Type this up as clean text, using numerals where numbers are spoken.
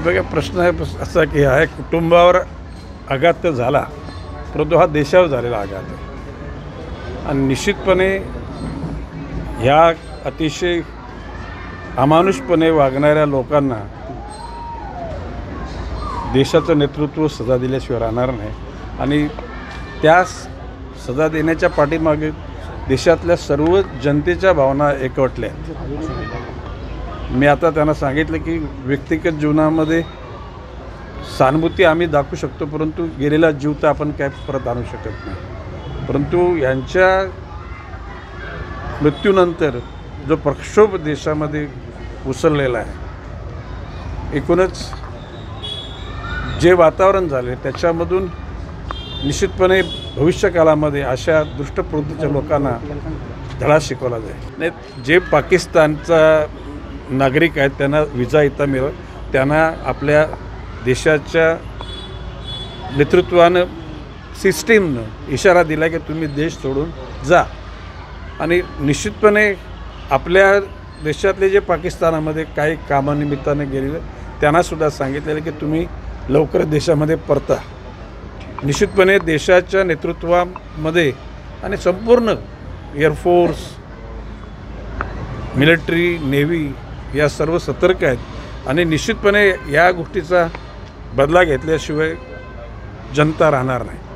बघा प्रश्न आहे असा की हा कुटुंबावर आघात तर झाला, परंतु हा देशावर झालेला आघात आहे आणि निश्चितपणे ह्या अतिशय अमानुषपणे वागणाऱ्या लोकांना देशाचं नेतृत्व सजा दिल्याशिवाय राहणार नाही आणि त्या सजा देण्याच्या पाठीमागे देशातल्या सर्व जनतेच्या भावना एकवटल्या आहेत। मी आता त्यांना सांगितलं की व्यक्तिगत जीवनामध्ये सहानुभूती आम्ही दाखवू शकतो, परंतु गेलेला जीव तर आपण काय परत आणू शकत नाही। परंतु यांच्या मृत्यूनंतर जो प्रक्षोभ देशामध्ये उसळलेला आहे, एकूणच जे वातावरण झाले त्याच्यामधून निश्चितपणे भविष्यकाळामध्ये अशा दुष्टप्रवृत्तीच्या लोकांना धडा शिकवला जाईल। नाही, जे पाकिस्तानचा नागरिक आहेत त्यांना विजा इथं मिळेल, त्यांना आपल्या देशाच्या नेतृत्वानं सिस्टीमनं इशारा दिला की तुम्ही देश सोडून जा आणि निश्चितपणे आपल्या देशातले जे पाकिस्तानामध्ये काही कामानिमित्ताने गेलेले त्यांनासुद्धा सांगितलेलं की तुम्ही लवकर देशामध्ये परता। निश्चितपणे देशाच्या नेतृत्वामध्ये आणि संपूर्ण एअरफोर्स, मिलिटरी, नेव्ही या सर्व सतर्क आहेत आणि निश्चितपणे या गोष्टीचा बदला घेतल्याशिवाय जनता राहणार नाही।